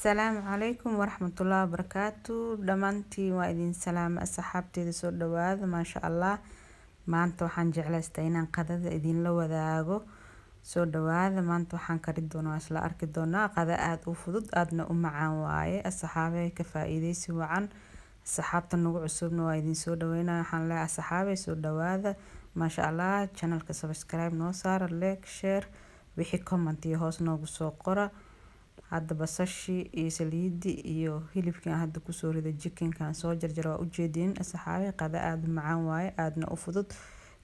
السلام عليكم ورحمة الله وبركاته. dhamaantiin waa idin salaam asxaabteeda soo dhawaada maasha Allah. maanta waxaan jeclaystay inaan qadada idin la wadaago. soo dhawaada maanta waxaan kari doonaa isla arki doonaa qada aad u fudud aadna u macaan waaye. asxaabay ka faa'iideysi wacan. asxaabta nagu cusubna waa idin soo dhaweynaa. waxaan leeyahay asxaabay soo dhawaada maasha Allah. channelka subscribe noo saar, like, share, wixii comment iyo hoos noogu soo qora. hadda basashi iyo saliidi iyo hilibkan hadda ku soo riday chickenkan soo jarjar waa u jeedin asxaabay qada aad macaan waaye aadna u fudud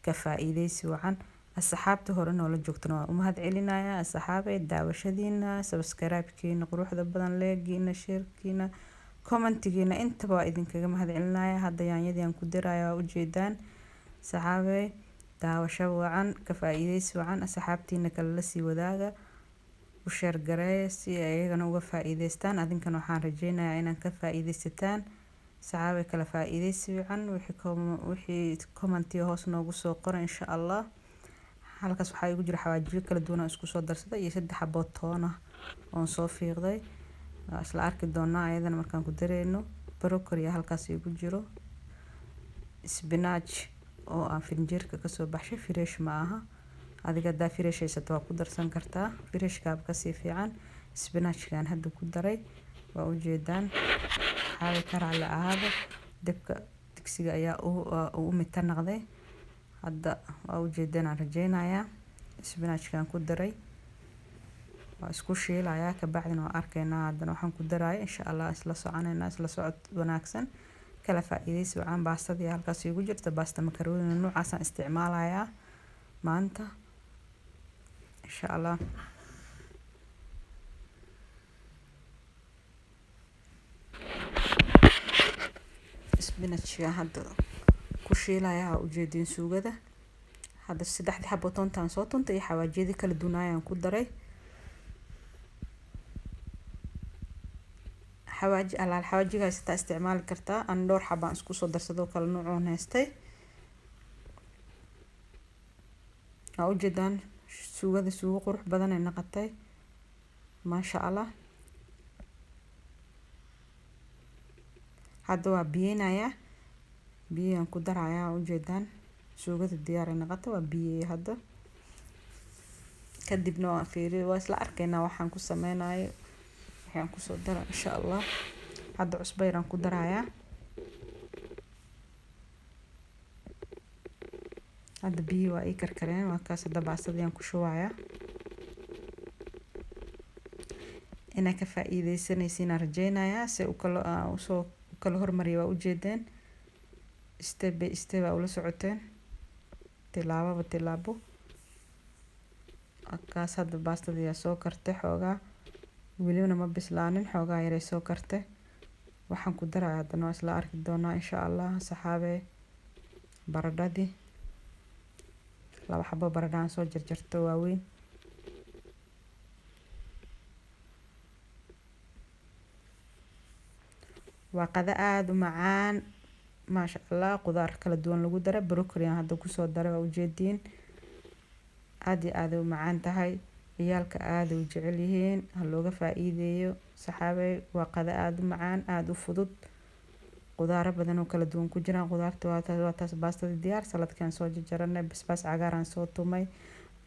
ka faa'iideysi wacan. asxaabta hore noola joogtana waa u mahad celinayaa asxaabay daawashadiina, subscribe-kiina quruxda badan, like-giina, share-kiina, comment-giina intaba waa idinkaga mahad celinayaa. hadda yaanyadii ku dirayaa waa u jeedaan asxaabay daawasho wacan ka faa'iideysi wacan. asxaabtiina kale la sii wadaaga u share gareey si ayagana uga faa'iideystaan. adinkana waxaan rajeynayaa inaan ka faa'iideysataan asxaabay kala faa'iideysi wacan. wixii comment hoos noogu soo qora insha Allah. halkaas waxaa igu jira xawaajiyo kala duwan oo isku soo darsaday iyo 3 xabo toon ah oo soo fiiqday. isla arki doonaa ayadana markaan ku dareyno. broccoli halkaas igu jiro, spinach oo aan finjeerka ka soo baxshay, fresh ma aha. adiga daa fresh haysato waa ku darsan kartaa, freshkaab ka sii fiican. spinachkan hadda ku daray waa u jeedaan xaalay karaa la ahaado. dabka digsiga ayaa u mita naqday. hadda waa u jeedaan aan rajeynayaa spinachkan ku daray waa isku shiilayaa ka bacdina waa arkaynaa. haddana waxaan ku darayaa insha Allah isla soconaynaa isla socod wanaagsan kala faa'iideysi wacan. baastadii halkaas igu jirta baasta macaroni noocaas aan isticmaalayaa maanta insha Allah. spinachka hadda ku shiilayaa u jeedin suugada. hadda 3 xabo toontaan soo tuntay iyo xawaajiyada kala duwanayaan ku daray. xawaajigaas taa isticmaali kartaa. aan dhowr xabaan isku soo darsado kala nooc haystay. waa u jeedaan suugada suugo qurux badan ay noqotay maasha Allah. hadda waa biyeenayaa biyaan ku darayaa u jeedaan suugada diyaar ay noqotay waa biye hadda. kadibna waan fiiriyo waa isla arkaynaa waxaan ku sameynayo waxaan ku soo daraa insha Allah. hadda cusbo yaraan ku darayaa. hadda biyo waa ii karkareen waa kaas. hadda baastadii ku shubayaa. inaa ka faa'iideysanaysiin aan rajeynayaa si u kala hormariyo waa u jeedeen step by step ula socoteen tilaabo tilaabo. kaas hadda baastadii soo kartay xoogaa weliba ma bislaanin xoogaa yar soo kartay. waxaan ku darayaa haddana isla arki doonaa insha Allah. saxaabe baradhadii 2 xabo baradhaan soo jarjarto waaweyn. waa qada aad u macaan maasha Allah. qudaar kala duwan lagu daray. broccoli hadda ku soo daray waa u jeedin aad u macaan tahay. ciyaalka aad u jecel yihiin ha looga faa'iideeyo saxaabay. waa qada aad u macaan aad u fudud qudaar badan oo kala duwan ku jiraan. qudaarta waa taas baastada diyaar. saladkan soo jarjarnay, basbaas cagaaran soo tumay,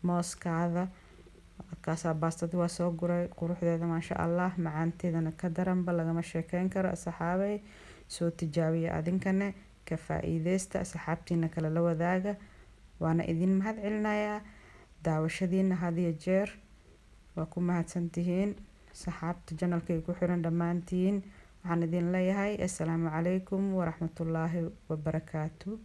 mooskaada kaas baastada waa soo guray. quruxdeeda maasha Allah macaanteedana ka daranba lagama sheekeyn karo saxaabay. soo tijaabiya adinkana ka faa'iideysta asxaabtiina kale la wadaaga. waana idin mahad celinayaa daawashadiina had iyo jeer. waa ku mahadsantihiin saxaabta channelka ku xiran dhamaantiin. waxaan idin leeyahay assalaamu calaykum waraxmatullaahi wabarakaatuh.